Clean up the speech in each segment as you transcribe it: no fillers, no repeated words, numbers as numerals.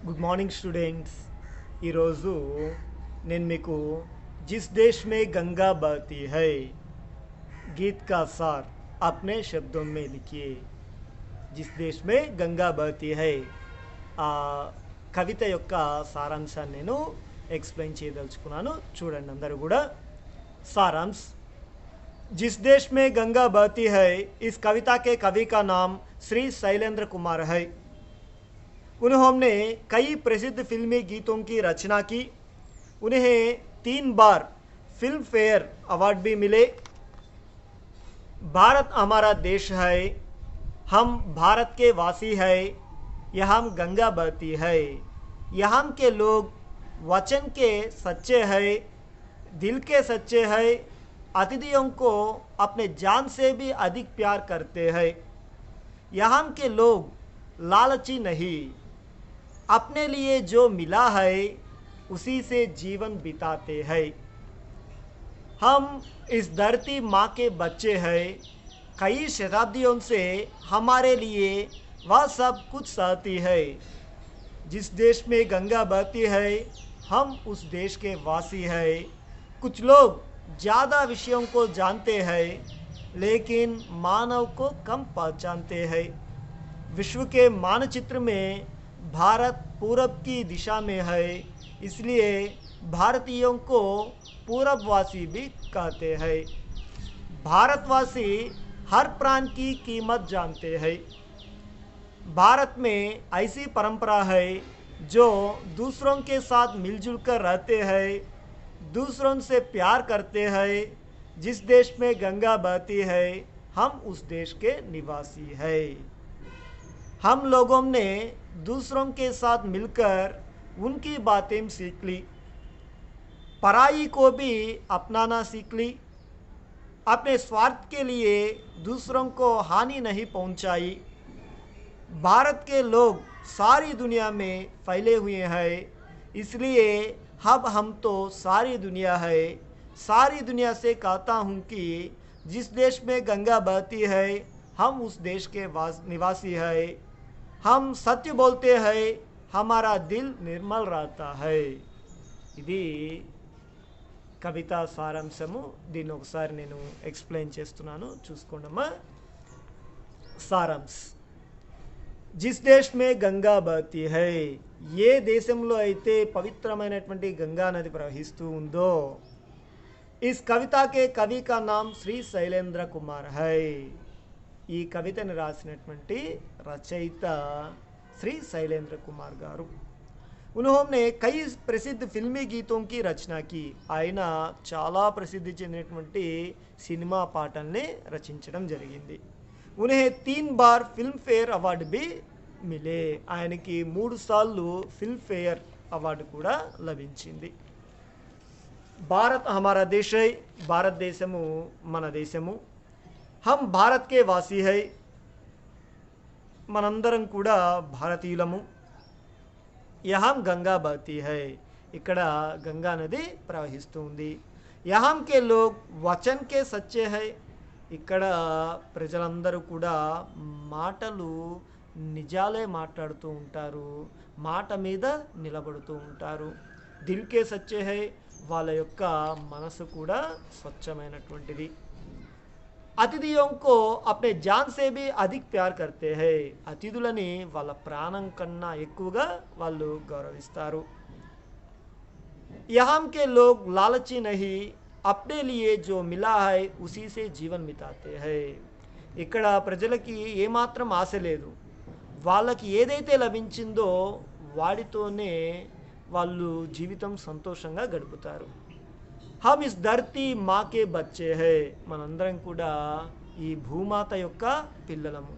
Good morning students ఈరోజు నేను మీకు जिस देश में गंगा बहती है गीत का सार अपने शब्दों में लिखिए जिस देश में गंगा बहती है ఆ కవిత యొక్క సారాంశాన్ని నేను ఎక్స్ప్లెయిన్ చేయదలుచుకున్నాను చూడండి అందరూ కూడా सारांश जिस देश में गंगा बहती है इस कविता के कवि का नाम श्री शैलेंद्र कुमार है। उन्होंने कई प्रसिद्ध फिल्मी गीतों की रचना की। उन्हें 3 बार फिल्म फेयर अवार्ड भी मिले। भारत हमारा देश है, हम भारत के वासी है, यहाँ गंगा बहती है, यहाँ के लोग वचन के सच्चे हैं, दिल के सच्चे हैं, अतिथियों को अपने जान से भी अधिक प्यार करते हैं। यहाँ के लोग लालची नहीं, अपने लिए जो मिला है उसी से जीवन बिताते हैं। हम इस धरती माँ के बच्चे हैं, कई शताब्दियों से हमारे लिए वह सब कुछ सहती है। जिस देश में गंगा बहती है हम उस देश के वासी हैं। कुछ लोग ज़्यादा विषयों को जानते हैं लेकिन मानव को कम पहचानते हैं। विश्व के मानचित्र में भारत पूरब की दिशा में है, इसलिए भारतीयों को पूरबवासी भी कहते हैं। भारतवासी हर प्राण की कीमत जानते हैं। भारत में ऐसी परंपरा है जो दूसरों के साथ मिलजुल कर रहते हैं, दूसरों से प्यार करते हैं। जिस देश में गंगा बहती है हम उस देश के निवासी हैं। हम लोगों ने दूसरों के साथ मिलकर उनकी बातें सीख ली, पराई को भी अपनाना सीख ली, अपने स्वार्थ के लिए दूसरों को हानि नहीं पहुंचाई। भारत के लोग सारी दुनिया में फैले हुए हैं, इसलिए अब हम तो सारी दुनिया है। सारी दुनिया से कहता हूँ कि जिस देश में गंगा बहती है हम उस देश के निवासी हैं। हम सत्य बोलते हैं, हमारा दिल निर्मल रहता है। ఇది కవితా సారాంశము। దీన్ని ఒకసారి నేను ఎక్స్ప్లెయిన్ చేస్తున్నాను, చూసుకోండమ్మా। సారాంశ్ जिस देश में गंगा बहती है, ఏ దేశంలో అయితే పవిత్రమైనటువంటి గంగా నది ప్రవహిస్తూ ఉందో इस कविता के कवि का नाम श्री शैलेंद्र कुमार है। ఈ కవితను రాసినటువంటి రచయిత శ్రీ శైలేంద్ర కుమార్ గారు। उन्होंने कई प्रसिद्ध फिल्मी गीतों की रचना की। ఆయన చాలా ప్రసిద్ధి చెందినటువంటి సినిమా పాటల్ని రచించడం జరిగింది। उन्हें 3 बार फिल्म फेयर अवार्ड भी मिले। ఆయనకి 3 సార్లు फिल्म फेयर अवार्ड కూడా లభించింది। भारत हमारा देश है, भारत देशमु మన దేశము। हम भारत के वासी है, మనందరం కూడా భారతీయులము। यहाँ गंगा बहती है, ఇక్కడ గంగా నది ప్రవహిస్తూ ఉంది। यहाँ के लोग वचन के सच्चे है, ఇక్కడ ప్రజలందరూ కూడా మాటలు నిజాలే మాట్లాడుతూ ఉంటారు, మాట మీద నిలబడుతూ ఉంటారు। దిల్ కే సచ్చే హై, వాళ్ళ యొక్క మనసు కూడా స్వచ్ఛమైనటువంటిది। అతిథియోं को अपने जान से भी अधिक प्यार करते हैं, అతిథులని వాళ్ళ ప్రాణం కన్నా ఎక్కువగా వాళ్ళు గౌరవిస్తారు। यहाँ के लोग लालची नहीं, अपने लिए जो मिला है उसी से जीवन बिताते हैं। ఇక్కడ ప్రజలకి ఏమాత్రం ఆశ లేదు, వాళ్ళకి ఏదైతే లభించిందో వాడితోనే వాళ్ళు జీవితం సంతోషంగా గడుపుతారు। हम इस धरती माँ के बच्चे हैं, మనందరం కూడా ఈ భూమాత యొక్క పిల్లలము।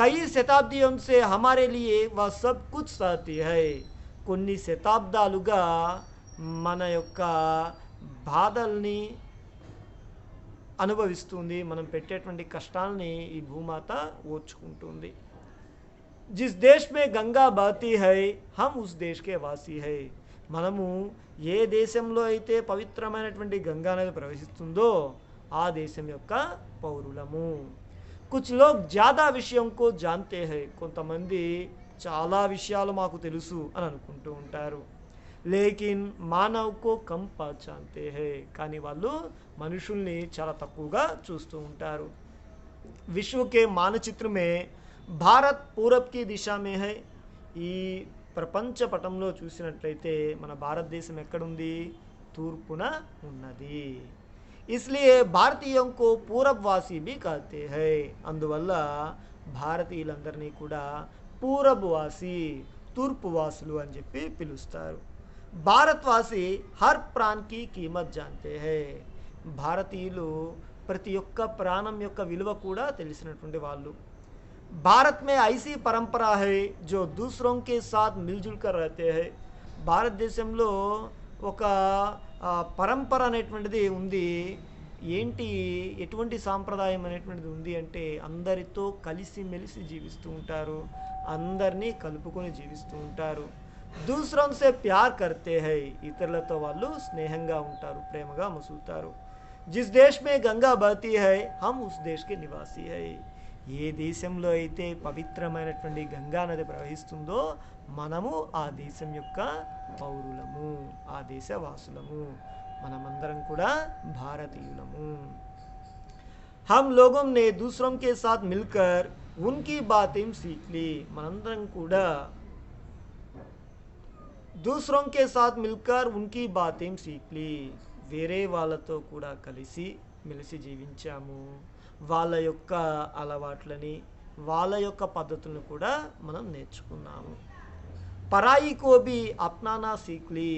कई శతాబ్దిयों से हमारे लिए वह सब कुछ सहती है, కొన్ని శతాబ్దాలుగా మన యొక్క బాధల్ని అనుభవిస్తుంది, మనం పెట్టేటువంటి కష్టాలని ఈ భూమాత ఓర్చుకుంటుంది। जिस देश में गंगा बहती है हम उस देश के वासी है, మనము ఏ దేశంలో అయితే పవిత్రమైనటువంటి గంగా నది ప్రవహిస్తుందో ఆ దేశం యొక్క పౌరులము। कुछ लोग ज़्यादा विषयों को जानते हैं, కొంతమంది చాలా విషయాలు మాకు తెలుసు అని అనుకుంటూ ఉంటారు. లేకిన్ మానవ్ కో కమ్ పహచాన్తే హై, కానీ వాళ్ళు మనుషుల్ని చాలా తక్కువగా చూస్తూ ఉంటారు. విశ్వ కే మానచిత్ర మే భారత్ పూరబ్ కి దిశా మే హై. ఈ ప్రపంచ పటంలో చూసినట్లయితే మన భారతదేశం ఎక్కడుంది? తూర్పున ఉన్నది. इसलिए భారతీయం కో పూరబ్వాసి भी कहते हैं. అందువల్ల భారతీయులందరినీ కూడా పూరబ్వాసి, తూర్పువాసులు అని చెప్పి పిలుస్తారు. భారత్వాసి హర్ ప్రాణ్ కి కీమత్ జాన్తే హై. భారతీయులు ప్రతి ఒక్క ప్రాణం యొక్క విలువ కూడా తెలిసినటువంటి వాళ్ళు. भारत में ऐसी परंपरा है जो दूसरों के साथ मिलजुल कर रहते हैं. భారతదేశంలో ఒక పరంపర అనేటువంటిది ఉంది. ఏంటి, ఎటువంటి సాంప్రదాయం అనేటువంటిది ఉంది అంటే అందరితో కలిసిమెలిసి జీవిస్తూ ఉంటారు, అందరినీ కలుపుకొని జీవిస్తూ ఉంటారు. दूसरों से प्यार करते हैं. ఇతరులతో వాళ్ళు స్నేహంగా ఉంటారు, ప్రేమగా మసులుతారు. जिस देश में गंगा बहती है हम उस देश के निवासी है. ఏ దేశంలో అయితే పవిత్రమైనటువంటి గంగా నది ప్రవహిస్తుందో మనము ఆ దేశం యొక్క పౌరులము, ఆ దేశ వాసులము, మనమందరం కూడా భారతీయులము. हम लोगों ने दूसरों के साथ मिलकर उनकी बातें सीख ली. మనందరం కూడా दूसरों के साथ मिलकर उनकी बातें सीख ली. వేరే వాళ్ళతో కూడా కలిసి మెలిసి జీవించాము. వాళ్ళ యొక్క అలవాట్లని, వాళ్ళ యొక్క పద్ధతులను కూడా మనం నేర్చుకున్నాము. పరాయి కోబి అప్నానా సీక్లీ.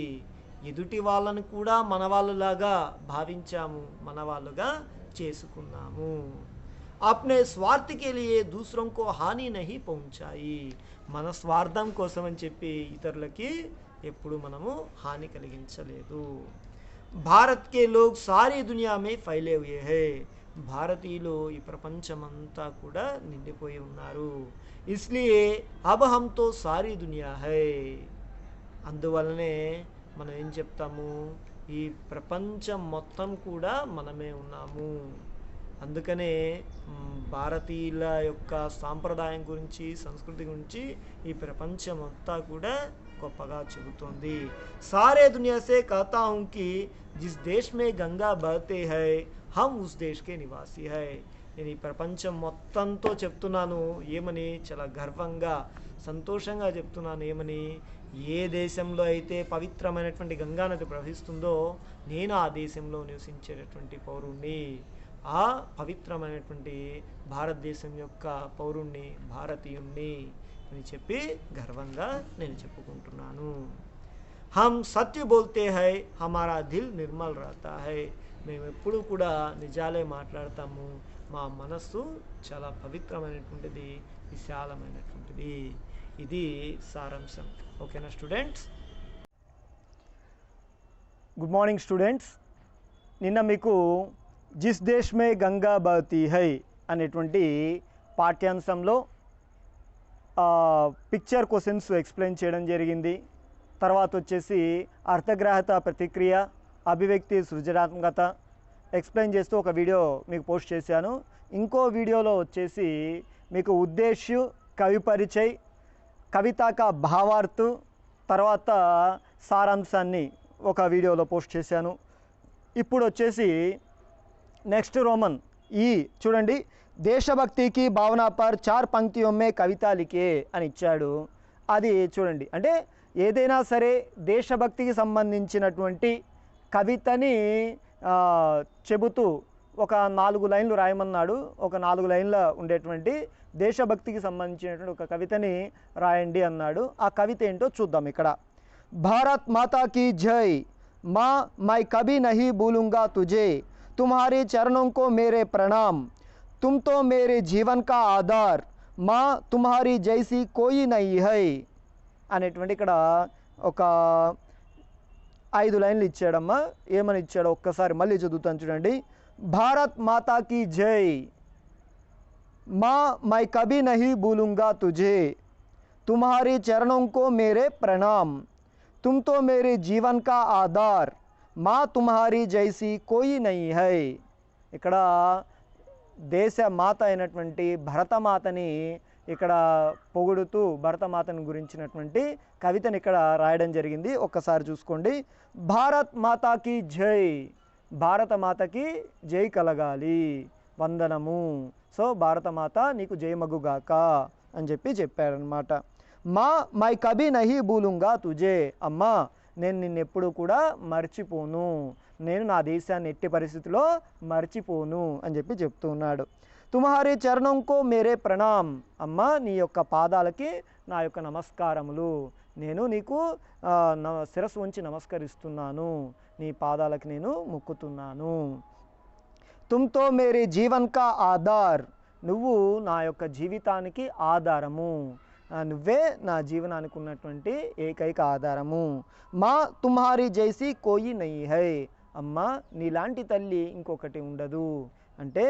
ఎదుటి వాళ్ళని కూడా మన వాళ్ళలాగా భావించాము, మన వాళ్ళుగా చేసుకున్నాము. అప్నే స్వార్థకే లియే దూసరోं को హాని నహీ పహుంచాయి. మన స్వార్థం కోసం అని చెప్పి ఇతరులకి ఎప్పుడు మనము హాని కలిగించలేదు. భారత్ కే లోగ్ సారీ దునియా మే ఫైలే హుయే హై. భారతీయులు ఈ ప్రపంచమంతా కూడా నిండిపోయి ఉన్నారు. ఇస్లియే అబ్ హమ్ తో సారీ దునియా హై. అందువలనే మనం ఏం చెప్తాము, ఈ ప్రపంచం మొత్తం కూడా మనమే ఉన్నాము. అందుకనే భారతీయుల యొక్క సాంప్రదాయం గురించి, సంస్కృతి గురించి ఈ ప్రపంచం అంతా కూడా గొప్పగా చెబుతోంది. సారే దునియా సే కహతా హూం కి జిస్ దేశ్ మే గంగా బహతే హై హమ్ ఉస్ దేశ్ కే నివాసి హై. నేను ఈ ప్రపంచం మొత్తంతో చెప్తున్నాను ఏమని, చాలా గర్వంగా సంతోషంగా చెప్తున్నాను ఏమని, ఏ దేశంలో అయితే పవిత్రమైనటువంటి గంగానది ప్రవహిస్తుందో నేను ఆ దేశంలో నివసించేటటువంటి పౌరుణ్ణి, ఆ పవిత్రమైనటువంటి భారతదేశం యొక్క పౌరుణ్ణి, భారతీయుణ్ణి అని చెప్పి గర్వంగా నేను చెప్పుకుంటున్నాను. హమ్ సత్య బోల్తే హై హమారా దిల్ నిర్మల్ రహతా హై. మేము ఎప్పుడు కూడా నిజాలే మాట్లాడతాము, మా మనస్సు చాలా పవిత్రమైనటువంటిది, విశాలమైనటువంటిది. ఇది సారాంశం. ఓకేనా స్టూడెంట్స్? Good morning students. నిన్న మీకు జిస్ దేశ్ మే గంగా బహతీ హై అనేటువంటి పాఠ్యాంశంలో పిక్చర్ క్వశ్చన్స్ ఎక్స్ప్లెయిన్ చేయడం జరిగింది. తర్వాత వచ్చేసి అర్థగ్రాహత, ప్రతిక్రియ, అభివ్యక్తి, సృజనాత్మకత ఎక్స్ప్లెయిన్ చేస్తూ ఒక వీడియో మీకు పోస్ట్ చేశాను. ఇంకో వీడియోలో వచ్చేసి మీకు ఉద్దేశ్య, కవి పరిచయ్, కవితా కా భావార్థ్, తర్వాత సారాంశాన్ని ఒక వీడియోలో పోస్ట్ చేశాను. ఇప్పుడు వచ్చేసి నెక్స్ట్ రోమన్ ఈ చూడండి, దేశభక్తి కి భావన పర్ 4 పంక్తిयों में కవిత లిఖే అని ఇచ్చాడు. అది చూడండి, అంటే ఏదైనా సరే దేశభక్తికి సంబంధించినటువంటి కవితని చెబుతూ ఒక 4 లైన్లు రాయమన్నాడు. ఒక 4 లైన్ల ఉండేటువంటి దేశభక్తికి సంబంధించినటువంటి ఒక కవితని రాయండి అన్నాడు. ఆ కవిత ఏంటో చూద్దాం ఇక్కడ. భారత్ మాతా కీ జై, माँ मैं कभी नहीं भूलूंगा तुझे, तुम्हारे चरणों को मेरे प्रणाम, तुम तो मेरे जीवन का आधार, माँ तुम्हारी जैसी कोई नहीं है అనేటువంటి ఇక్కడ ఒక 5 లైన్లు ఇచ్చాడమ్మా. ఏమని ఇచ్చాడో ఒక్కసారి మళ్ళీ చదువుతాను చూడండి. భారత్ మాతా కీ జై, माँ मैं कभी नहीं भूलूंगा तुझे, तुम्हारे चरणों को मेरे प्रणाम, तुम तो मेरे जीवन का आधार, माँ तुम्हारी जैसी कोई नहीं है. ఇక్కడ దేశ మాత అయినటువంటి భరతమాతని ఇక్కడ పొగుడుతూ భరతమాతను గురించినటువంటి కవితను ఇక్కడ రాయడం జరిగింది. ఒక్కసారి చూసుకోండి. భారత్ మాతాకి జై, భారతమాతకి జై కలగాలి, వందనము. సో భారతమాత నీకు జయమగుగాక అని చెప్పారనమాట. మా మై కభీ నహీ భూలుంగా తుజే, అమ్మా నేను నిన్నెప్పుడు కూడా మర్చిపోను, నేను నా దేశాన్ని ఎట్టి పరిస్థితిలో మర్చిపోను అని చెప్తూ ఉన్నాడు. తుమ్హారే చరణంకో మేరే ప్రణామ్, అమ్మ నీ యొక్క పాదాలకి నా యొక్క నమస్కారములు, నేను నీకు శిరస్సు ఉంచి నమస్కరిస్తున్నాను, నీ పాదాలకి నేను మొక్కుతున్నాను. తుమ్తో మేరే జీవన్ కా ఆధార్, నువ్వు నా యొక్క జీవితానికి ఆధారము, నువ్వే నా జీవనానికి ఉన్నటువంటి ఏకైక ఆధారము. మా తుమ్హారీ జైసి కోయి నహీ హై, అమ్మ నీలాంటి తల్లి ఇంకొకటి ఉండదు. అంటే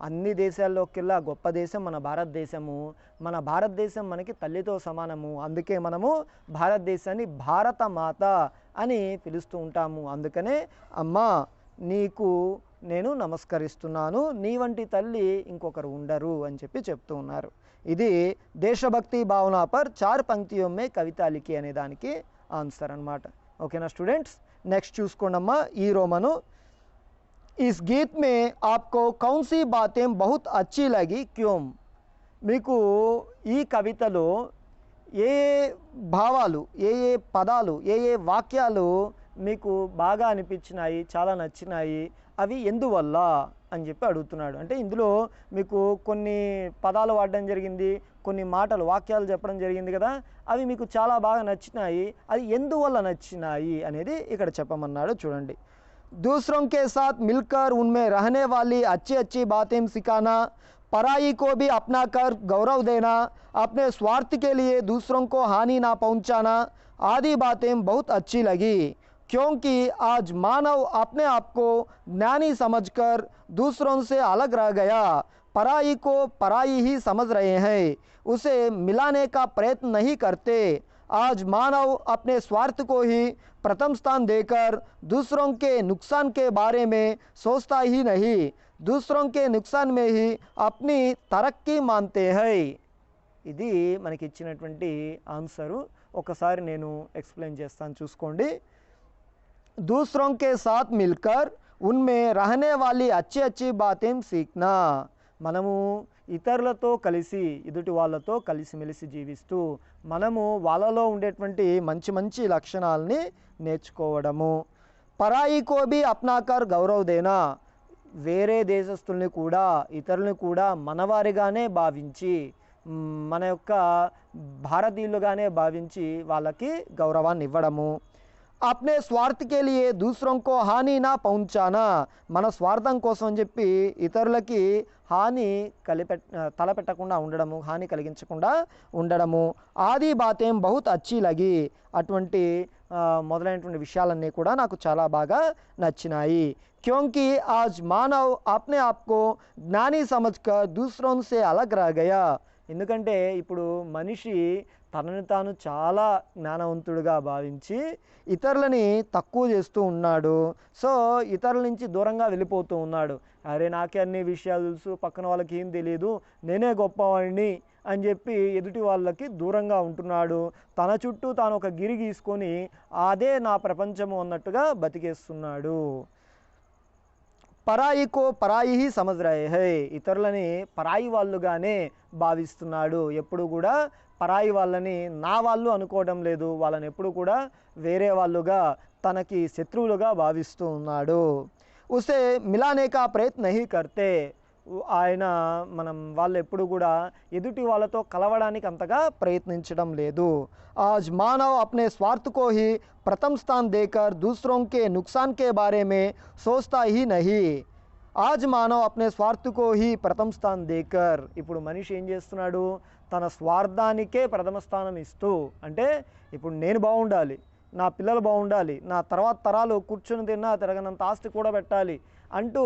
అన్ని దేశాల్లోకెల్లా గొప్ప దేశం మన భారతదేశము. మన భారతదేశం మనకి తల్లితో సమానము. అందుకే మనము భారతదేశాన్ని భారత మాత అని పిలుస్తూ ఉంటాము. అందుకనే అమ్మ నీకు నేను నమస్కరిస్తున్నాను, నీ వంటి తల్లి ఇంకొకరు ఉండరు అని చెప్తూ ఉన్నారు. ఇది దేశభక్తి భావన పర్ 4 పంక్తిयों में కవితా లిఖి అనే దానికి ఆన్సర్ అన్నమాట. ఓకేనా స్టూడెంట్స్, నెక్స్ట్ చూసుకోండమ్మా ఈ రోమను. इस गीत में आपको कौन सी बातें बहुत अच्छी लगी क्यों, మీకు ఈ కవితలో ఏ భావాలు, ఏ పదాలు, ఏ వాక్యాలు మీకు బాగా అనిపించినాయి, చాలా నచ్చినాయి, అవి ఎందువల్ల అని అడుగుతున్నాడు. అంటే ఇందులో మీకు కొన్ని పదాలు వాడడం జరిగింది, కొన్ని మాటలు వాక్యాలు చెప్పడం జరిగింది కదా, అవి మీకు చాలా బాగా నచ్చినాయి, అది ఎందువల్ల నచ్చినాయి అనేది ఇక్కడ చెప్పమన్నాడు. చూడండి. दूसरों के साथ मिलकर उनमें रहने वाली अच्छी अच्छी बातें सिखाना, पराई को भी अपना कर गौरव देना, अपने स्वार्थ के लिए दूसरों को हानि ना पहुंचाना आदि बातें बहुत अच्छी लगी, क्योंकि आज मानव अपने आप को ज्ञानी समझकर दूसरों से अलग रह गया, पराई को पराई ही समझ रहे हैं, उसे मिलाने का प्रयत्न नहीं करते। आज मानव अपने स्वार्थ को ही प्रथम स्थान देकर दूसरों के नुकसान के बारे में सोचता ही नहीं, दूसरों के नुकसान में ही अपनी तरक्की मानते हैं. ఇది మనకి ఇచ్చినటువంటి ఆన్సరు. ఒకసారి నేను ఎక్స్ప్లెయిన్ చేస్తాను చూసుకోండి. दूसरों के साथ मिलकर उनमें रहने वाली अच्छी अच्छी बातें सीखना, మనము ఇతరులతో కలిసి, ఎదుటి వాళ్ళతో కలిసిమెలిసి జీవిస్తూ మనము వాళ్ళలో ఉండేటువంటి మంచి మంచి లక్షణాలని నేర్చుకోవడము. పరాయి కో భీ అప్నాకర్ గౌరవ్ దేనా, వేరే దేశస్తుల్ని కూడా, ఇతరులని కూడా మనవారిగానే భావించి, మన యొక్క భారతీయులుగానే భావించి వాళ్ళకి గౌరవాన్ని ఇవ్వడము. अपने स्वार्थ के लिए दूसरों को हानि ना पहुंचाना, మన స్వార్థం కోసం అని చెప్పి ఇతరులకి హాని తలపెట్టకుండా ఉండడము, హాని కలిగించకుండా ఉండడము. ఆది బాతేం బహుత్ అచ్చి లగి, అటువంటి మొదలైనటువంటి విషయాలన్నీ కూడా నాకు చాలా బాగా నచ్చినాయి. क्योंकि आज मानव अपने आप को ज्ञानी समझकर दूसरों से अलग रह गया, ఎందుకంటే ఇప్పుడు మనిషి తనని తాను చాలా జ్ఞానవంతుడిగా భావించి ఇతరులని తక్కువ చేస్తూ ఉన్నాడు. సో ఇతరుల నుంచి దూరంగా వెళ్ళిపోతూ ఉన్నాడు. అరే నాకే అన్ని విషయాలు తెలుసు, పక్కన వాళ్ళకి ఏం తెలియదు, నేనే గొప్పవాడిని అని చెప్పి ఎదుటి వాళ్ళకి దూరంగా ఉంటున్నాడు. తన చుట్టూ తాను ఒక గిరి గీసుకొని అదే నా ప్రపంచము అన్నట్టుగా బతికేస్తున్నాడు. పరాయి కో పరాయి హీ సమజ్ రహే హై, ఇతరులని పరాయి వాళ్ళుగానే భావిస్తున్నాడు. ఎప్పుడు కూడా పరాయి వాళ్ళని నా వాళ్ళు అనుకోవడం లేదు, వాళ్ళని ఎప్పుడు కూడా వేరే వాళ్ళుగా, తనకి శత్రువులుగా భావిస్తూ ఉన్నాడు. ఉసే మిలానే కా ప్రయత్న నహీ కర్తే, ఆయన వాళ్ళు ఎప్పుడు కూడా ఎదుటి వాళ్ళతో కలవడానికి అంతగా ప్రయత్నించడం లేదు. आज मानव अपने स्वार्थ को ही प्रथम स्थान देकर दूसरों के नुकसान के बारे में सोचता ही नहीं. आज मानव अपने स्वार्थ को ही प्रथम स्थान देकर, ఇప్పుడు మనిషి ఏం చేస్తున్నాడు, తన స్వార్థానికే ప్రథమ స్థానం ఇస్తూ, అంటే ఇప్పుడు నేను బాగుండాలి, నా పిల్లలు బాగుండాలి, నా తర్వాత తరాలు కూర్చొని తిన్నా తిరగనంత ఆస్తి కూడా పెట్టాలి అంటూ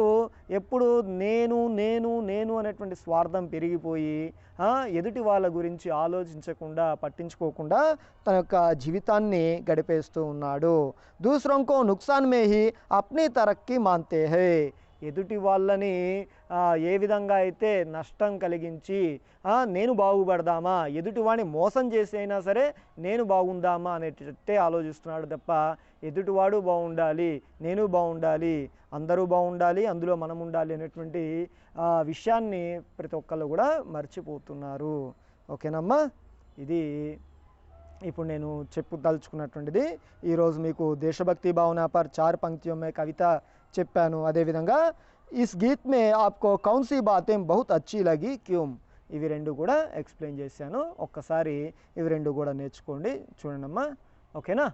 ఎప్పుడు నేను నేను నేను అనేటువంటి స్వార్థం పెరిగిపోయి ఎదుటి వాళ్ళ గురించి ఆలోచించకుండా, పట్టించుకోకుండా తన యొక్క జీవితాన్ని గడిపేస్తూ ఉన్నాడు. దూసరోं को नुकसान में ही अपनी तरक्की मानते हैं, ఎదుటి వాళ్ళని ఏ విధంగా అయితే నష్టం కలిగించి నేను బాగుపడదామా, ఎదుటివాడిని మోసం చేసి అయినా సరే నేను బాగుందామా అనేటట్టే ఆలోచిస్తున్నాడు తప్ప ఎదుటివాడు బాగుండాలి, నేను బాగుండాలి, అందరూ బాగుండాలి, అందులో మనం ఉండాలి అనేటువంటి విషయాన్ని ప్రతి ఒక్కళ్ళు కూడా మర్చిపోతున్నారు. ఓకేనమ్మా, ఇది ఇప్పుడు నేను చెప్పదలుచుకున్నటువంటిది. ఈరోజు మీకు దేశభక్తి భావన పర్ 4 पंक्तियों में కవిత చెప్పాను. అదేవిధంగా ఇస్ గీత్ మే ఆప్కో కౌన్ సీ బాతేం బహుత్ అచ్చీ లగి క్యూం, ఇవి రెండు కూడా ఎక్స్ప్లెయిన్ చేశాను. ఒక్కసారి ఇవి రెండు కూడా నేర్చుకోండి, చూడండమ్మా. ఓకేనా?